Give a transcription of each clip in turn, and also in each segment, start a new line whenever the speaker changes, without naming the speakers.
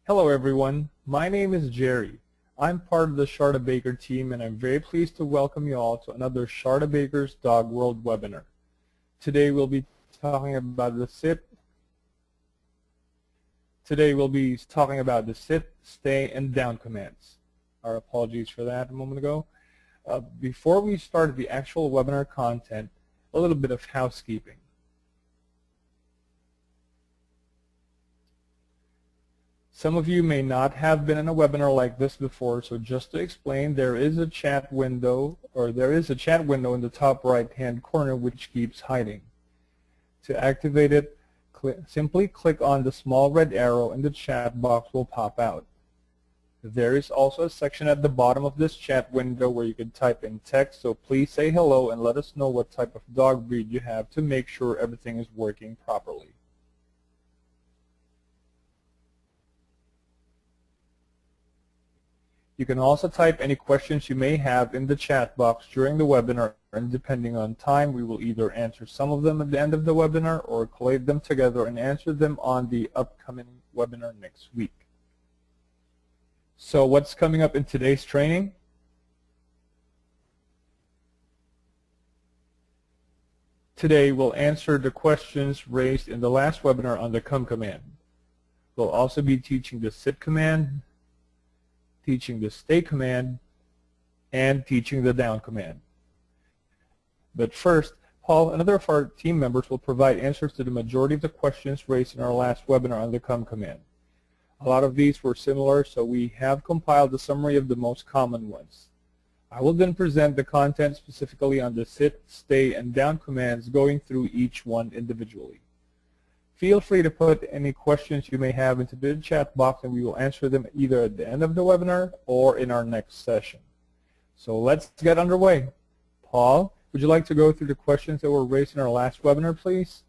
Hello everyone, my name is Jerry. I'm part of the Sharda Baker team and I'm very pleased to welcome you all to another Sharda Baker's Dog World webinar. Today we'll be talking about the sit, stay, and down commands. Our apologies for that a moment ago. Before we start the actual webinar content, a little bit of housekeeping. Some of you may not have been in a webinar like this before, so just to explain, there is a chat window in the top right-hand corner which keeps hiding. To activate it, simply click on the small red arrow and the chat box will pop out. There is also a section at the bottom of this chat window where you can type in text, so please say hello and let us know what type of dog breed you have to make sure everything is working properly. You can also type any questions you may have in the chat box during the webinar, and depending on time, we will either answer some of them at the end of the webinar or collate them together and answer them on the upcoming webinar next week. So what's coming up in today's training? Today we'll answer the questions raised in the last webinar on the come command. We'll also be teaching the sit command, teaching the stay command, and teaching the down command. But first, Paul, another of our team members, will provide answers to the majority of the questions raised in our last webinar on the come command. A lot of these were similar, so we have compiled a summary of the most common ones. I will then present the content specifically on the sit, stay, and down commands, going through each one individually. Feel free to put any questions you may have into the chat box and we will answer them either at the end of the webinar or in our next session. So let's get underway. Paul, would you like to go through the questions that were raised in our last webinar, please?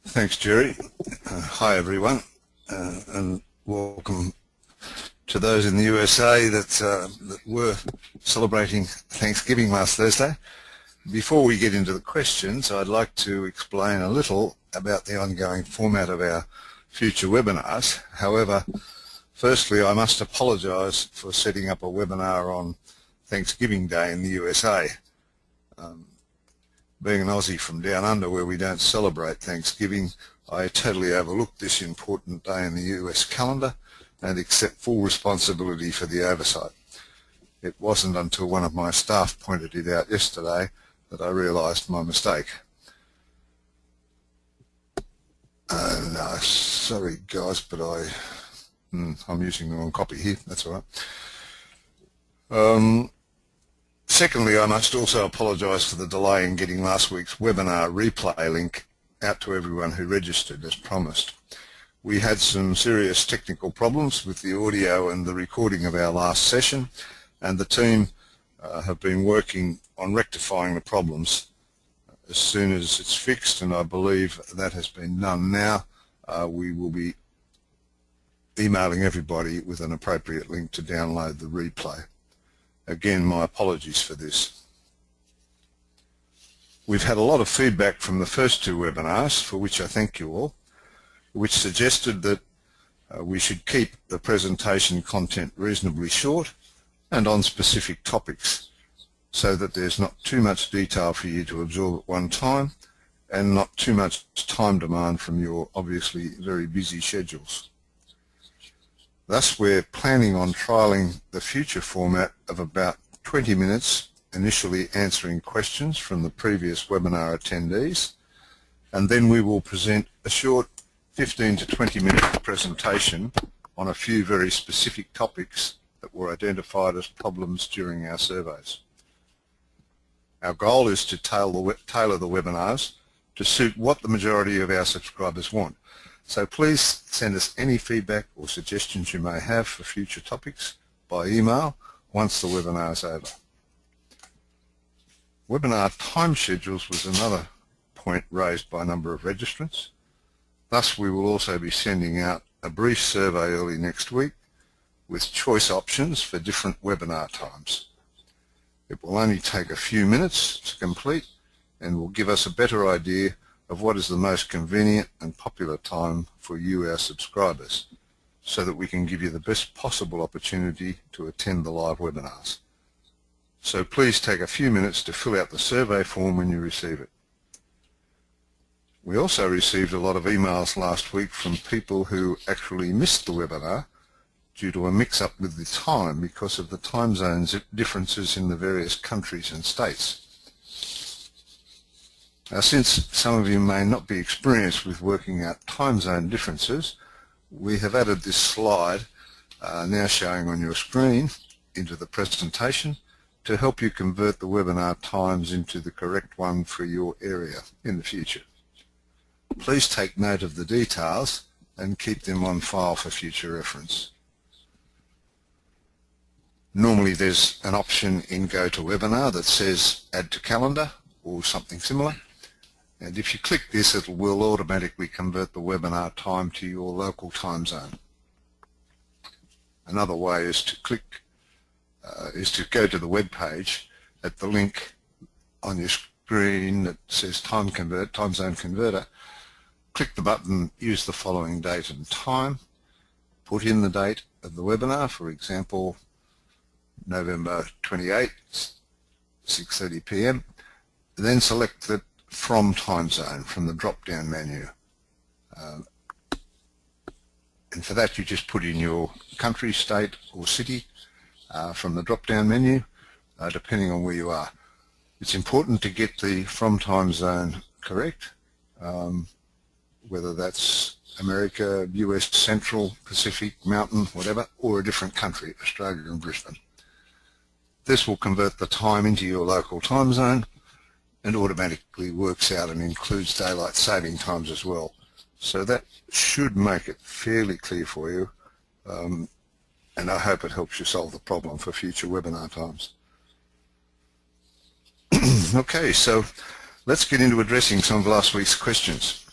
Thanks, Jerry. Hi, everyone, and welcome to those in the USA that were celebrating Thanksgiving last Thursday. Before we get into the questions, I'd like to explain a little about the ongoing format of our future webinars. However, firstly, I must apologise for setting up a webinar on Thanksgiving Day in the USA. Being an Aussie from down under where we don't celebrate Thanksgiving, I totally overlooked this important day in the US calendar and accept full responsibility for the oversight. It wasn't until one of my staff pointed it out yesterday that I realised my mistake. No, sorry guys, but I'm using the wrong copy here, that's all right. Secondly, I must also apologise for the delay in getting last week's webinar replay link out to everyone who registered as promised. We had some serious technical problems with the audio and the recording of our last session, and the team have been working on rectifying the problems. As soon as it's fixed, and I believe that has been done now, we will be emailing everybody with an appropriate link to download the replay. Again, my apologies for this. We've had a lot of feedback from the first two webinars, for which I thank you all, which suggested that we should keep the presentation content reasonably short and on specific topics so that there's not too much detail for you to absorb at one time and not too much time demand from your obviously very busy schedules. Thus, we're planning on trialling the future format of about 20 minutes, initially answering questions from the previous webinar attendees, and then we will present a short 15 to 20 minute presentation on a few very specific topics that were identified as problems during our surveys. Our goal is to tailor the webinars to suit what the majority of our subscribers want. So please send us any feedback or suggestions you may have for future topics by email once the webinar is over. Webinar time schedules was another point raised by a number of registrants. Thus, we will also be sending out a brief survey early next week with choice options for different webinar times. It will only take a few minutes to complete and will give us a better idea of what is the most convenient and popular time for you, our subscribers, so that we can give you the best possible opportunity to attend the live webinars. So please take a few minutes to fill out the survey form when you receive it. We also received a lot of emails last week from people who actually missed the webinar due to a mix-up with the time because of the time zones differences in the various countries and states. Now, since some of you may not be experienced with working out time zone differences, we have added this slide now showing on your screen into the presentation to help you convert the webinar times into the correct one for your area in the future. Please take note of the details and keep them on file for future reference. Normally there's an option in GoToWebinar that says Add to Calendar or something similar, and if you click this it will automatically convert the webinar time to your local time zone. Another way is to go to the web page at the link on your screen that says Time Zone Converter. Click the button, use the following date and time, put in the date of the webinar, for example November 28th, 6:30 p.m. Then select the From Time Zone from the drop-down menu. And for that you just put in your country, state or city from the drop-down menu, depending on where you are. It's important to get the From Time Zone correct, whether that's America, US, Central, Pacific, Mountain, whatever, or a different country, Australia and Brisbane. This will convert the time into your local time zone and automatically works out and includes daylight saving times as well. So that should make it fairly clear for you, and I hope it helps you solve the problem for future webinar times. Okay, so let's get into addressing some of last week's questions.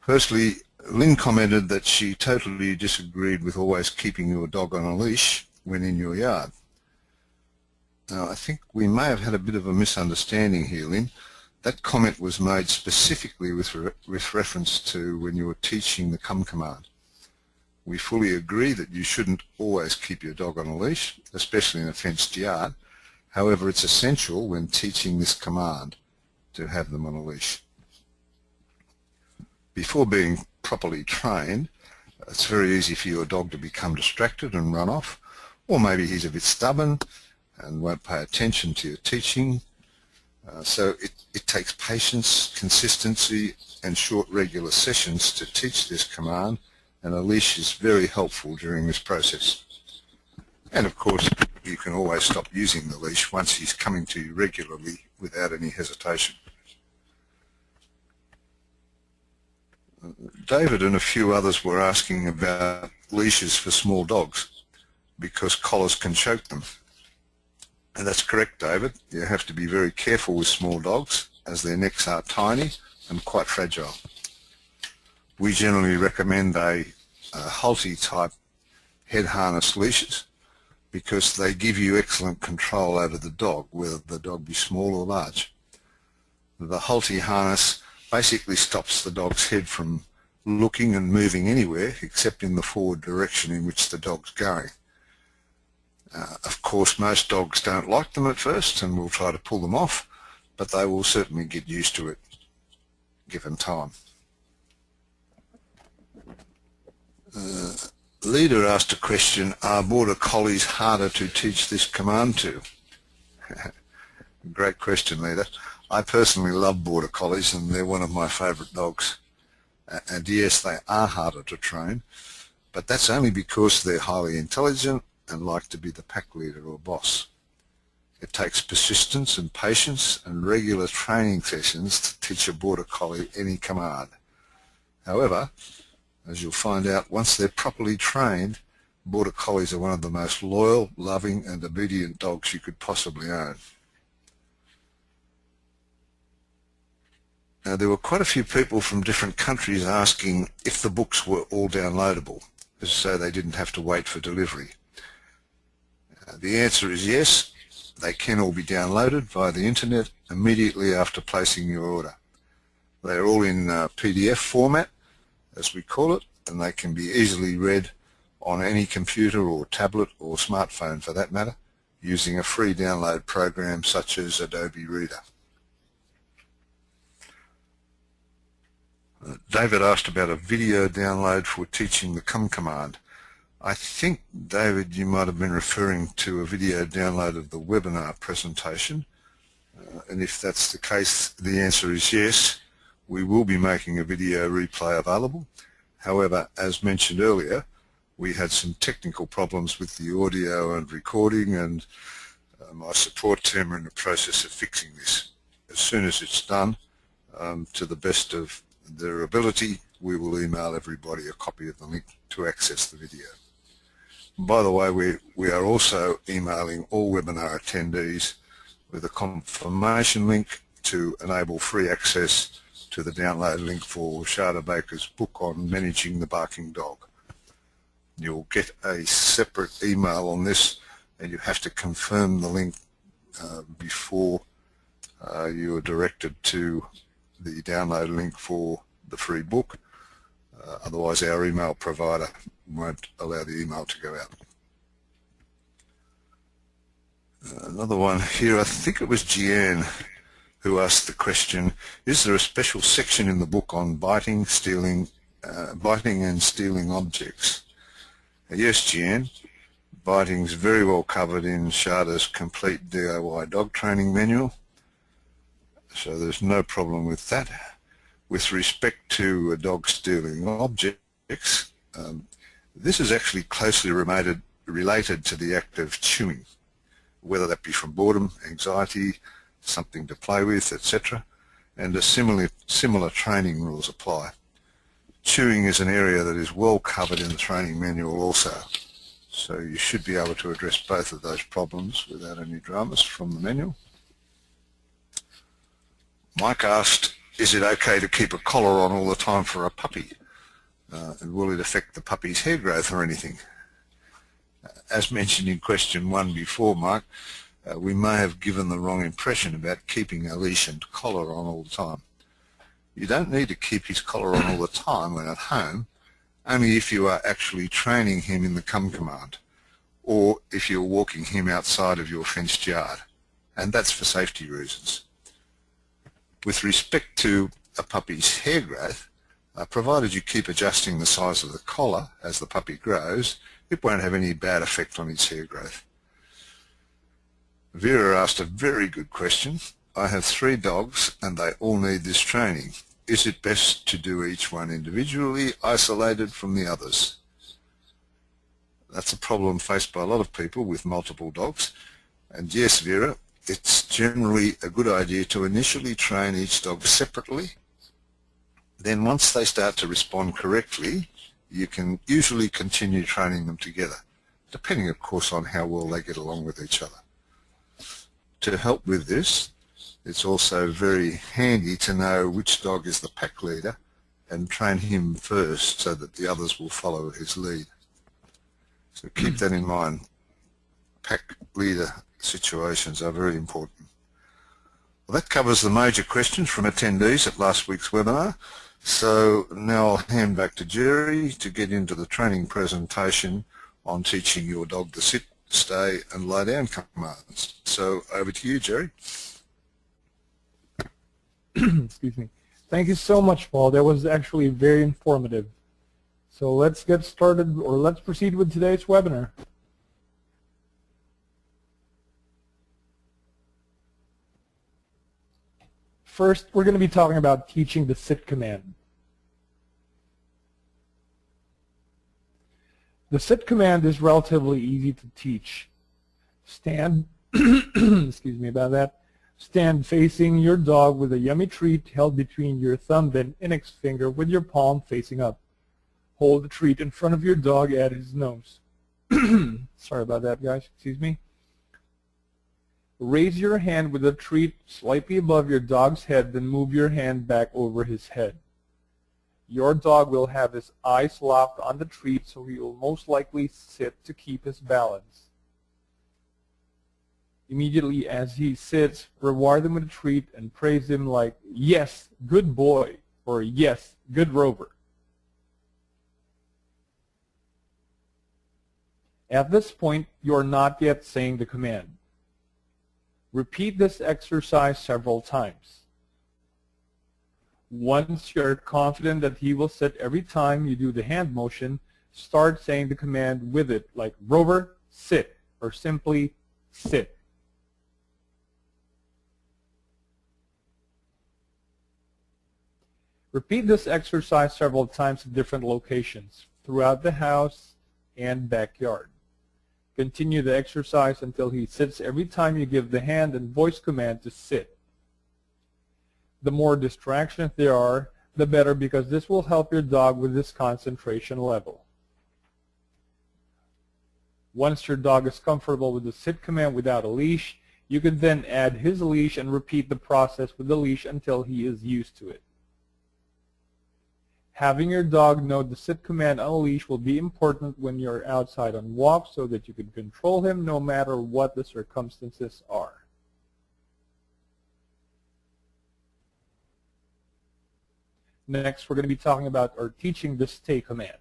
Firstly, Lynn commented that she totally disagreed with always keeping your dog on a leash when in your yard. Now, I think we may have had a bit of a misunderstanding here, Lynn. That comment was made specifically with reference to when you were teaching the come command. We fully agree that you shouldn't always keep your dog on a leash, especially in a fenced yard. However, it's essential when teaching this command to have them on a leash. Before being properly trained, it's very easy for your dog to become distracted and run off, or maybe he's a bit stubborn and won't pay attention to your teaching. So it takes patience, consistency and short regular sessions to teach this command, and a leash is very helpful during this process. And of course you can always stop using the leash once he's coming to you regularly without any hesitation. David and a few others were asking about leashes for small dogs because collars can choke them. And that's correct, David. You have to be very careful with small dogs as their necks are tiny and quite fragile. We generally recommend a Halti type head harness leashes because they give you excellent control over the dog, whether the dog be small or large. The Halti harness basically stops the dog's head from looking and moving anywhere except in the forward direction in which the dog's going. Of course, most dogs don't like them at first and will try to pull them off, but they will certainly get used to it given time. Leader asked a question, are Border Collies harder to teach this command to? Great question, Leader. I personally love Border Collies and they're one of my favourite dogs. And yes, they are harder to train, but that's only because they're highly intelligent and like to be the pack leader or boss. It takes persistence and patience and regular training sessions to teach a Border Collie any command. However, as you'll find out, once they're properly trained, Border Collies are one of the most loyal, loving and obedient dogs you could possibly own. Now, there were quite a few people from different countries asking if the books were all downloadable, so they didn't have to wait for delivery. The answer is yes. They can all be downloaded via the internet immediately after placing your order. They are all in PDF format, as we call it, and they can be easily read on any computer or tablet or smartphone for that matter, using a free download program such as Adobe Reader. David asked about a video download for teaching the come command. I think, David, you might have been referring to a video download of the webinar presentation, and if that's the case, the answer is yes. We will be making a video replay available. However, as mentioned earlier, we had some technical problems with the audio and recording, and my support team are in the process of fixing this. As soon as it's done, to the best of their ability, we will email everybody a copy of the link to access the video. By the way, we are also emailing all webinar attendees with a confirmation link to enable free access to the download link for Sharda Baker's book on managing the barking dog. You'll get a separate email on this, and you have to confirm the link before you are directed to the download link for the free book. Otherwise our email provider won't allow the email to go out. Another one here, I think it was Jeanne who asked the question, is there a special section in the book on biting and stealing objects? Yes, Jeanne, biting is very well covered in Sharda's complete DIY dog training manual, so there's no problem with that. With respect to a dog stealing objects, this is actually closely related to the act of chewing, whether that be from boredom, anxiety, something to play with, etc. And similar training rules apply. Chewing is an area that is well covered in the training manual also, so you should be able to address both of those problems without any dramas from the manual. Mike asked, is it okay to keep a collar on all the time for a puppy? And will it affect the puppy's hair growth or anything? As mentioned in question 1 before, Mike, we may have given the wrong impression about keeping a leash and collar on all the time. You don't need to keep his collar on all the time when at home, only if you are actually training him in the come command, or if you're walking him outside of your fenced yard, and that's for safety reasons. With respect to a puppy's hair growth, provided you keep adjusting the size of the collar as the puppy grows, it won't have any bad effect on his hair growth. Vera asked a very good question. I have 3 dogs and they all need this training. Is it best to do each one individually, isolated from the others? That's a problem faced by a lot of people with multiple dogs. And yes, Vera, it's generally a good idea to initially train each dog separately. Then once they start to respond correctly, you can usually continue training them together, depending of course on how well they get along with each other. To help with this, it's also very handy to know which dog is the pack leader and train him first so that the others will follow his lead. So keep that in mind. Pack leader situations are very important. Well, that covers the major questions from attendees at last week's webinar. So now I'll hand back to Jerry to get into the training presentation on teaching your dog the sit, stay and lie down commands. So over to you, Jerry.
Excuse me. Thank you so much, Paul. That was actually very informative. So let's get started, or let's proceed with today's webinar. First, we're going to be talking about teaching the sit command. The sit command is relatively easy to teach. Stand, excuse me about that, stand facing your dog with a yummy treat held between your thumb and index finger with your palm facing up. Hold the treat in front of your dog at his nose. Sorry about that, guys. Excuse me. Raise your hand with the treat slightly above your dog's head, then move your hand back over his head. Your dog will have his eyes locked on the treat, so he will most likely sit to keep his balance. Immediately as he sits, reward him with a treat and praise him like, "Yes, good boy," or "Yes, good rover." At this point, you are not yet saying the command. Repeat this exercise several times. Once you're confident that he will sit every time you do the hand motion, start saying the command with it, like "Rover, sit," or simply "sit." Repeat this exercise several times at different locations throughout the house and backyard. Continue the exercise until he sits every time you give the hand and voice command to sit. The more distractions there are, the better, because this will help your dog with this concentration level. Once your dog is comfortable with the sit command without a leash, you can then add his leash and repeat the process with the leash until he is used to it. Having your dog know the sit command on a leash will be important when you're outside on walks so that you can control him no matter what the circumstances are. Next, we're going to be talking about or teaching the stay command.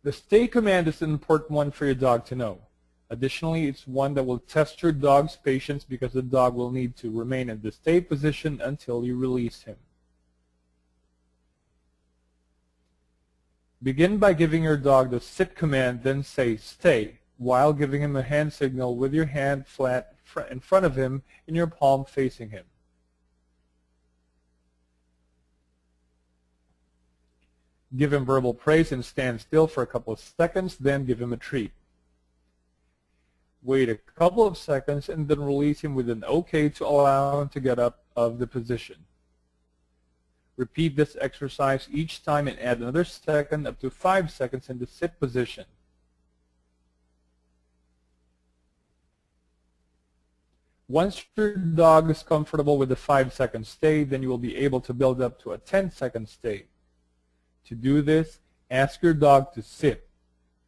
The stay command is an important one for your dog to know. Additionally, it's one that will test your dog's patience because the dog will need to remain in the stay position until you release him. Begin by giving your dog the sit command, then say stay, while giving him a hand signal with your hand flat in front of him and your palm facing him. Give him verbal praise and stand still for a couple of seconds, then give him a treat. Wait a couple of seconds and then release him with an OK to allow him to get up of the position. Repeat this exercise each time and add another second up to 5 seconds in the sit position. Once your dog is comfortable with the 5-second stay, then you will be able to build up to a 10-second stay. To do this, ask your dog to sit.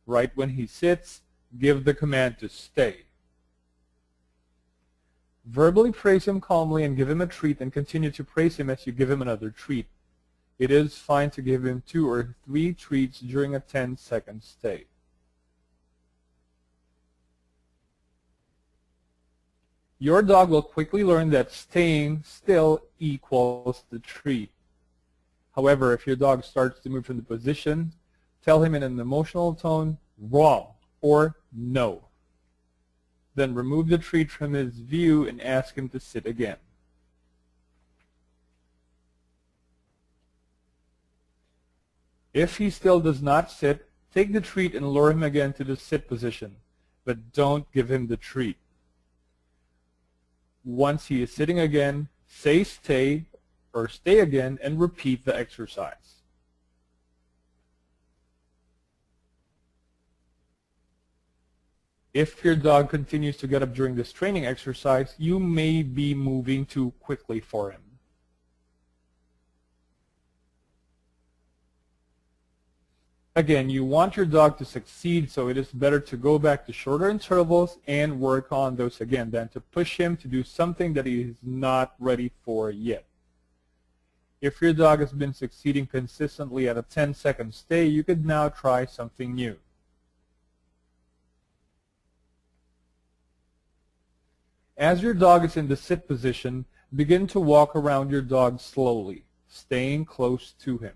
Right when he sits, give the command to stay. Verbally praise him calmly and give him a treat, and continue to praise him as you give him another treat. It is fine to give him 2 or 3 treats during a 10-second stay. Your dog will quickly learn that staying still equals the treat. However, if your dog starts to move from the position, tell him in an emotional tone, "Wrong," or "No." Then remove the treat from his view and ask him to sit again. If he still does not sit, take the treat and lure him again to the sit position, but don't give him the treat. Once he is sitting again, say stay or stay again and repeat the exercise. If your dog continues to get up during this training exercise, you may be moving too quickly for him. Again, you want your dog to succeed, so it is better to go back to shorter intervals and work on those again than to push him to do something that he is not ready for yet. If your dog has been succeeding consistently at a 10-second stay, you could now try something new. As your dog is in the sit position, begin to walk around your dog slowly, staying close to him.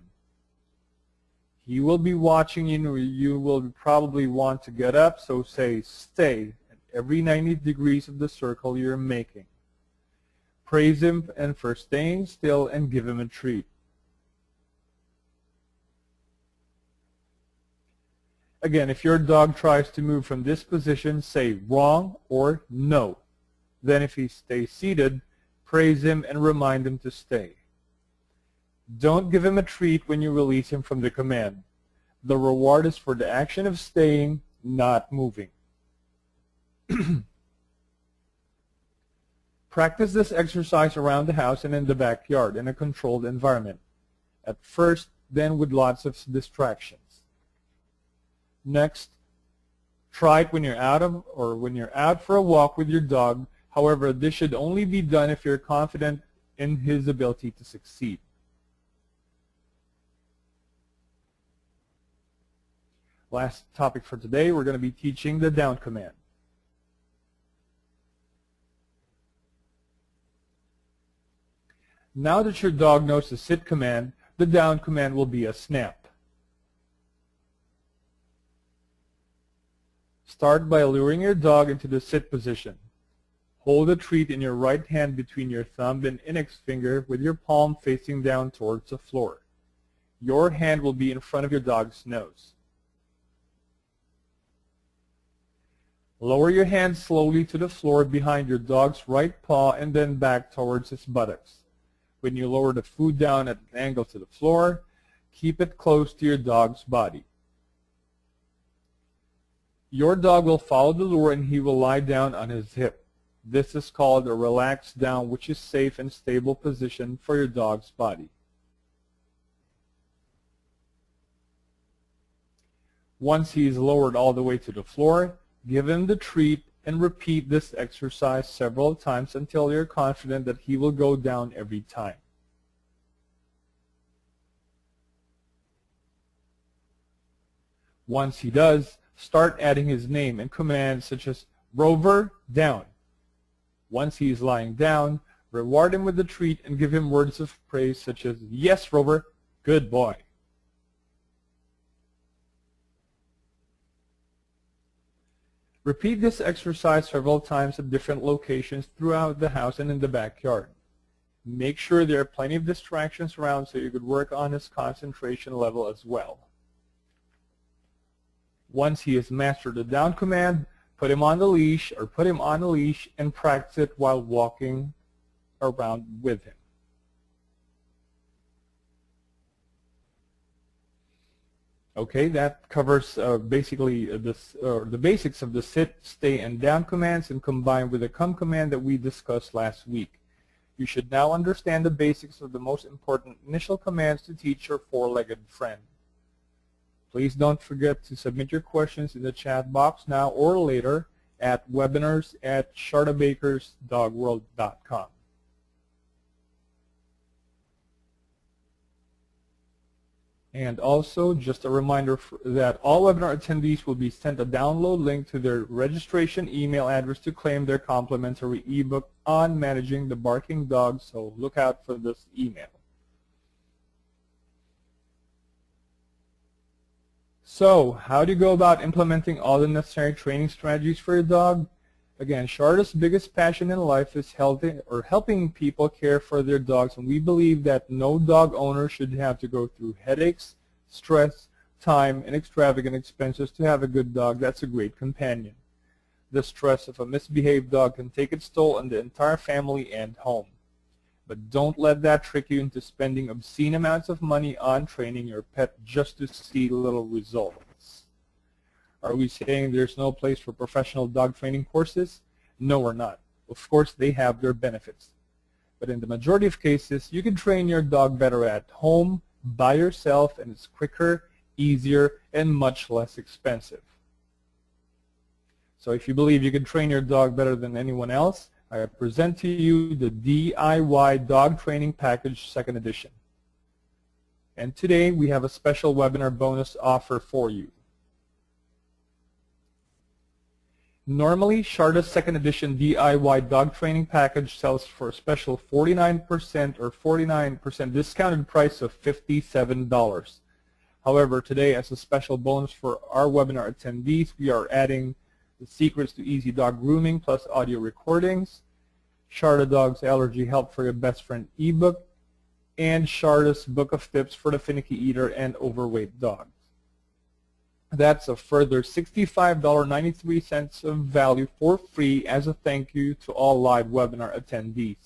He will be watching you. You will probably want to get up, so say stay at every 90 degrees of the circle you're making. Praise him and for staying still and give him a treat. Again, if your dog tries to move from this position, say wrong or no. Then if he stays seated, praise him and remind him to stay. Don't give him a treat when you release him from the command. The reward is for the action of staying, not moving. Practice this exercise around the house and in the backyard in a controlled environment. At first, then with lots of distractions. Next, try it when you're out for a walk with your dog. However, this should only be done if you're confident in his ability to succeed. Last topic for today, we're going to be teaching the down command. Now that your dog knows the sit command, the down command will be a snap. Start by luring your dog into the sit position. Hold the treat in your right hand between your thumb and index finger with your palm facing down towards the floor. Your hand will be in front of your dog's nose. Lower your hand slowly to the floor behind your dog's right paw and then back towards his buttocks. When you lower the food down at an angle to the floor, keep it close to your dog's body. Your dog will follow the lure and he will lie down on his hip. This is called a relaxed down, which is safe and stable position for your dog's body. Once he is lowered all the way to the floor, give him the treat and repeat this exercise several times until you're confident that he will go down every time. Once he does, start adding his name and commands such as Rover, down. Once he is lying down, reward him with the treat and give him words of praise such as, yes, Rover, good boy. Repeat this exercise several times at different locations throughout the house and in the backyard. Make sure there are plenty of distractions around so you could work on his concentration level as well. Once he has mastered the down command, put him on the leash and practice it while walking around with him. Okay, that covers basically the basics of the sit, stay, and down commands, and combined with the come command that we discussed last week. You should now understand the basics of the most important initial commands to teach your four-legged friend. Please don't forget to submit your questions in the chat box now or later at webinars@shardabakersdogworld.com. And also, just a reminder that all webinar attendees will be sent a download link to their registration email address to claim their complimentary ebook on managing the barking dog, so look out for this email. So, how do you go about implementing all the necessary training strategies for your dog? Again, Sharda's biggest passion in life is helping people care for their dogs, and we believe that no dog owner should have to go through headaches, stress, time, and extravagant expenses to have a good dog that's a great companion. The stress of a misbehaved dog can take its toll on the entire family and home. But don't let that trick you into spending obscene amounts of money on training your pet just to see little results. Are we saying there's no place for professional dog training courses? No, we're not. Of course, they have their benefits. But in the majority of cases, you can train your dog better at home, by yourself, and it's quicker, easier, and much less expensive. So if you believe you can train your dog better than anyone else, I present to you the DIY Dog Training Package 2nd Edition. And today we have a special webinar bonus offer for you. Normally, Sharda's 2nd Edition DIY Dog Training Package sells for a special 49% or 49% discounted price of $57. However, today as a special bonus for our webinar attendees, we are adding the Secrets to Easy Dog Grooming plus audio recordings, Sharda Dog's Allergy Help for Your Best Friend ebook, and Sharda's Book of Tips for the Finicky Eater and Overweight Dogs. That's a further $65.93 of value for free as a thank you to all live webinar attendees,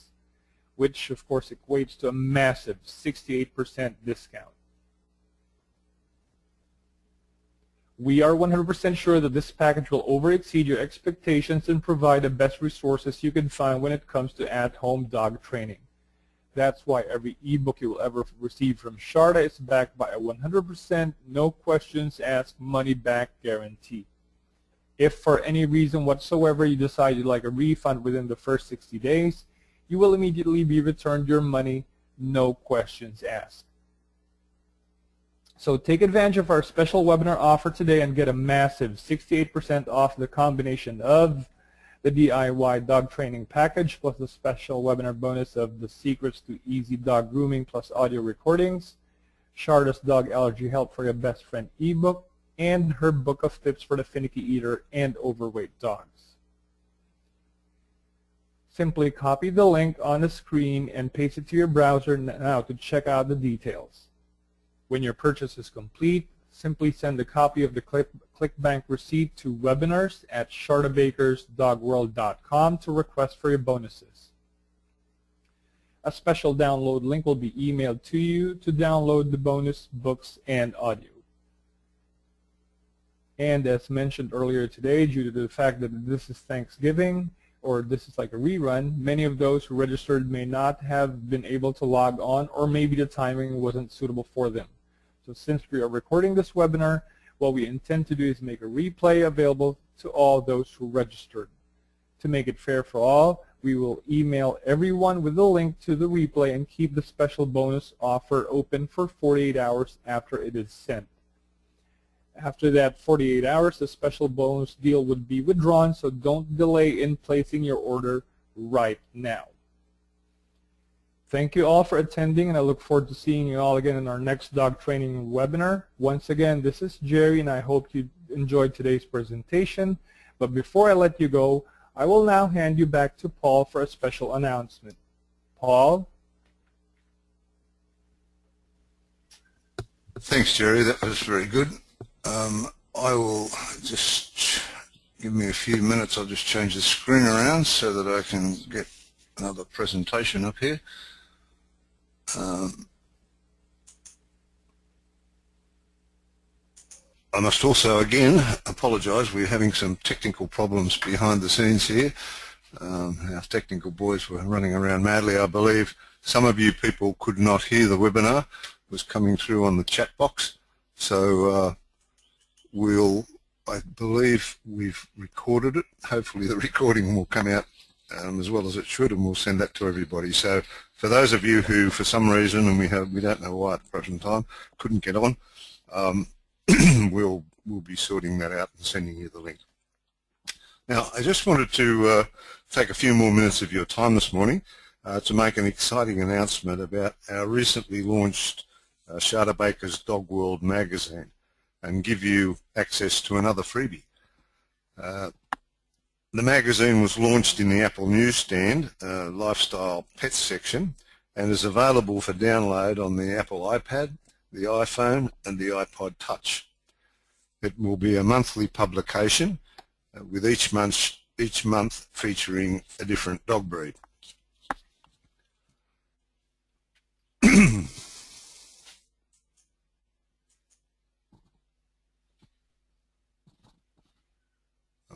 which of course equates to a massive 68% discount. We are 100% sure that this package will over-exceed your expectations and provide the best resources you can find when it comes to at-home dog training. That's why every ebook you will ever receive from Sharda is backed by a 100% no questions asked money back guarantee. If for any reason whatsoever you decide you'd like a refund within the first 60 days, you will immediately be returned your money, no questions asked. So take advantage of our special webinar offer today and get a massive 68% off the combination of the DIY dog training package plus the special webinar bonus of the Secrets to Easy Dog Grooming plus audio recordings, Sharda's Dog Allergy Help for Your Best Friend ebook, and her book of tips for the finicky eater and overweight dogs. Simply copy the link on the screen and paste it to your browser now to check out the details. When your purchase is complete, simply send a copy of the ClickBank receipt to webinars@shardabakersdogworld.com to request for your bonuses. A special download link will be emailed to you to download the bonus books and audio. And as mentioned earlier today, due to the fact that this is Thanksgiving, or this is like a rerun, many of those who registered may not have been able to log on, or maybe the timing wasn't suitable for them. So since we are recording this webinar, what we intend to do is make a replay available to all those who registered. To make it fair for all, we will email everyone with a link to the replay and keep the special bonus offer open for 48 hours after it is sent. After that 48 hours, the special bonus deal would be withdrawn, so don't delay in placing your order right now. Thank you all for attending, and I look forward to seeing you all again in our next dog training webinar. Once again, this is Jerry, and I hope you enjoyed today's presentation. But before I let you go, I will now hand you back to Paul for a special announcement. Paul?
Thanks, Jerry. That was very good. I will just give me a few minutes. I'll just change the screen around so that I can get another presentation up here. I must also again apologise. We're having some technical problems behind the scenes here. Our technical boys were running around madly. I believe some of you people could not hear the webinar. It was coming through on the chat box. So I believe we've recorded it. Hopefully the recording will come out as well as it should, and we'll send that to everybody. So for those of you who, for some reason, and we don't know why at the present time, couldn't get on, we'll be sorting that out and sending you the link. Now, I just wanted to take a few more minutes of your time this morning to make an exciting announcement about our recently launched Sharda Baker's Dog World magazine and give you access to another freebie. The magazine was launched in the Apple newsstand, lifestyle pets section, and is available for download on the Apple iPad, the iPhone, and the iPod Touch. It will be a monthly publication with each month featuring a different dog breed.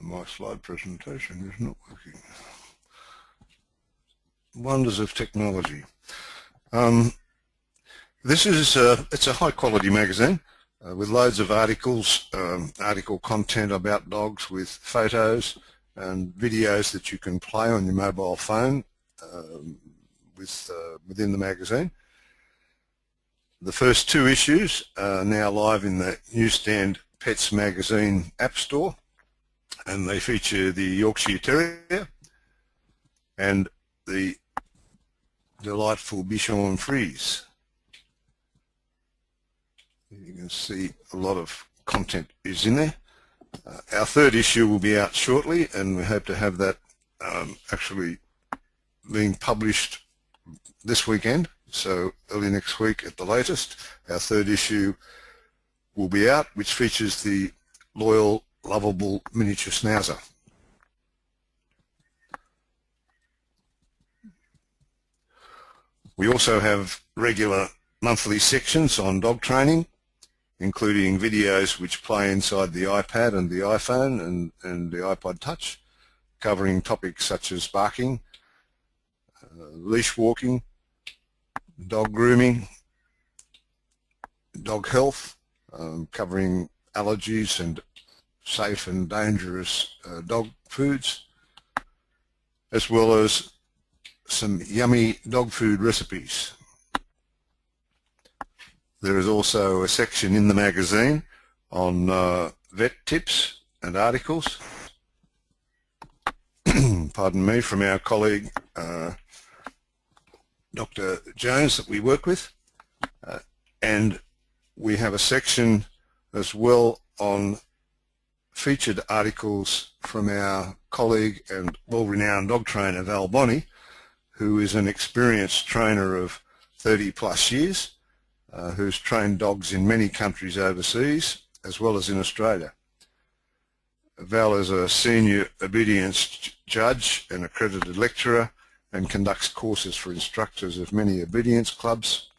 My slide presentation is not working. Wonders of technology. This is it's a high quality magazine with loads of articles, article content about dogs with photos and videos that you can play on your mobile phone within the magazine. The first two issues are now live in the newsstand Pets Magazine App Store, and they feature the Yorkshire Terrier and the delightful Bichon Frise. You can see a lot of content is in there. Our third issue will be out shortly, and we hope to have that actually being published this weekend, so early next week at the latest. Our third issue will be out, which features the loyal, lovable miniature schnauzer. We also have regular monthly sections on dog training, including videos which play inside the iPad and the iPhone and the iPod Touch, covering topics such as barking, leash walking, dog grooming, dog health, covering allergies and safe and dangerous dog foods, as well as some yummy dog food recipes. There is also a section in the magazine on vet tips and articles, pardon me, from our colleague Dr. Jones that we work with, and we have a section as well on featured articles from our colleague and well-renowned dog trainer Val Bonney, who is an experienced trainer of 30 plus years, who's trained dogs in many countries overseas as well as in Australia. Val is a senior obedience judge and accredited lecturer and conducts courses for instructors of many obedience clubs,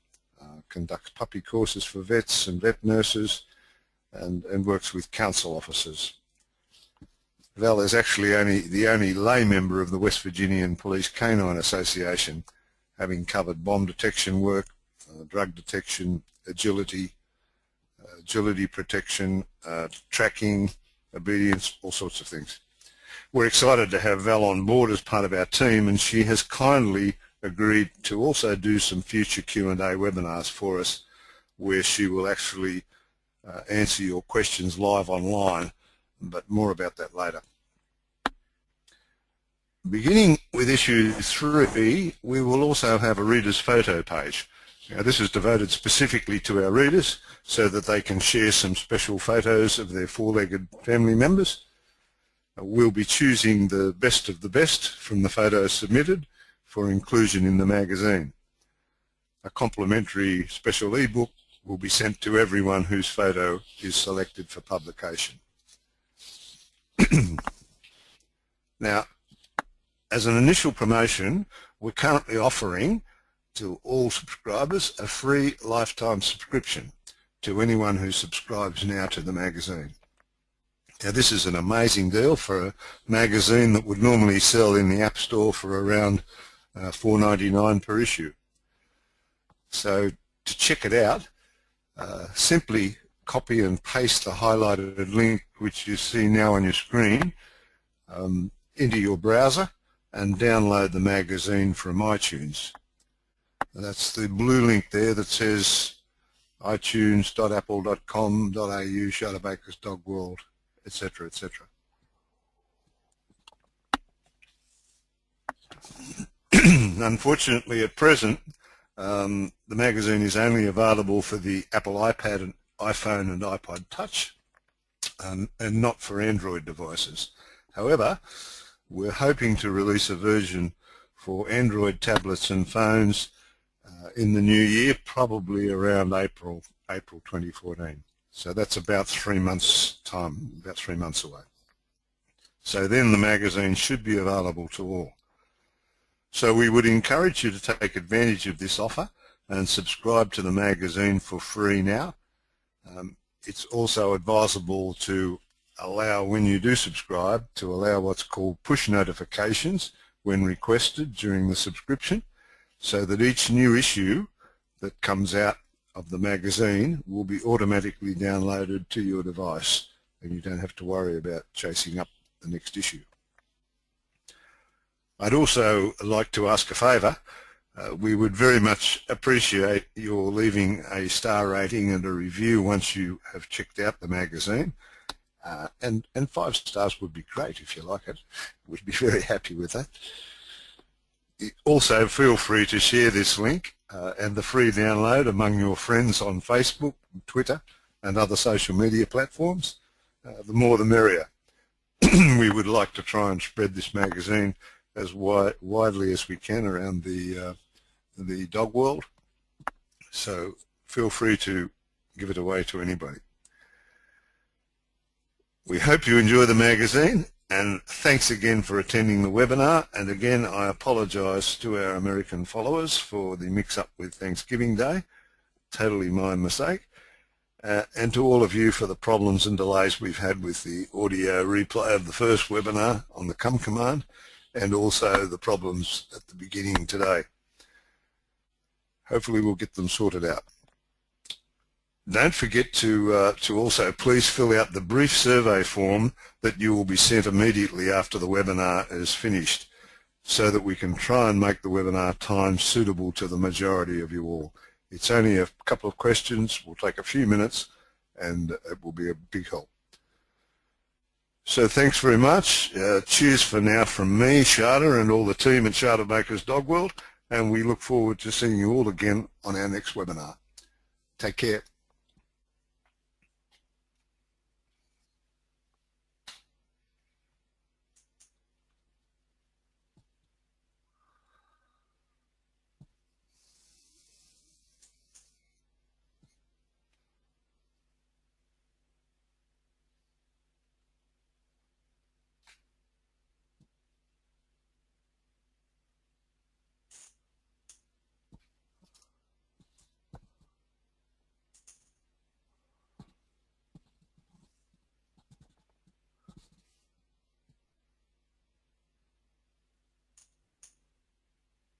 conducts puppy courses for vets and vet nurses, and works with council officers. Val is actually the only lay member of the West Virginian Police Canine Association, having covered bomb detection work, drug detection, agility protection, tracking, obedience, all sorts of things. We're excited to have Val on board as part of our team, and she has kindly agreed to also do some future Q&A webinars for us, where she will actually answer your questions live online, but more about that later. Beginning with issue 3, we will also have a reader's photo page. Now, this is devoted specifically to our readers so that they can share some special photos of their four-legged family members. We'll be choosing the best of the best from the photos submitted for inclusion in the magazine. A complimentary special ebook will be sent to everyone whose photo is selected for publication. Now, as an initial promotion, we're currently offering to all subscribers a free lifetime subscription to anyone who subscribes now to the magazine. Now, this is an amazing deal for a magazine that would normally sell in the App Store for around $4.99 per issue. So to check it out, simply copy and paste the highlighted link which you see now on your screen into your browser and download the magazine from iTunes. That's the blue link there that says itunes.apple.com.au Sharda Baker's Dog World, etc., etc. Unfortunately, at present, the magazine is only available for the Apple iPad and iPhone and iPod Touch, and not for Android devices. However, we're hoping to release a version for Android tablets and phones in the new year, probably around April 2014. So that's about 3 months' time, about 3 months away. So then the magazine should be available to all. So we would encourage you to take advantage of this offer and subscribe to the magazine for free now. It's also advisable to allow, when you do subscribe, to allow what's called push notifications when requested during the subscription, so that each new issue that comes out of the magazine will be automatically downloaded to your device, and you don't have to worry about chasing up the next issue. I'd also like to ask a favour. We would very much appreciate your leaving a star rating and a review once you have checked out the magazine. And 5 stars would be great if you like it. We'd be very happy with that. Also, feel free to share this link and the free download among your friends on Facebook, Twitter, and other social media platforms. The more the merrier. We would like to try and spread this magazine as widely as we can around the dog world. So feel free to give it away to anybody. We hope you enjoy the magazine, and thanks again for attending the webinar. And again, I apologise to our American followers for the mix-up with Thanksgiving Day. Totally my mistake. And to all of you for the problems and delays we've had with the audio replay of the first webinar on the come command, and also the problems at the beginning today. hopefully we'll get them sorted out. Don't forget to also please fill out the brief survey form that you will be sent immediately after the webinar is finished, so that we can try and make the webinar time suitable to the majority of you all. It's only a couple of questions, will take a few minutes, and it will be a big help. So thanks very much. Cheers for now from me, Sharda, and all the team at Sharda Baker's Dog World, and we look forward to seeing you all again on our next webinar. Take care.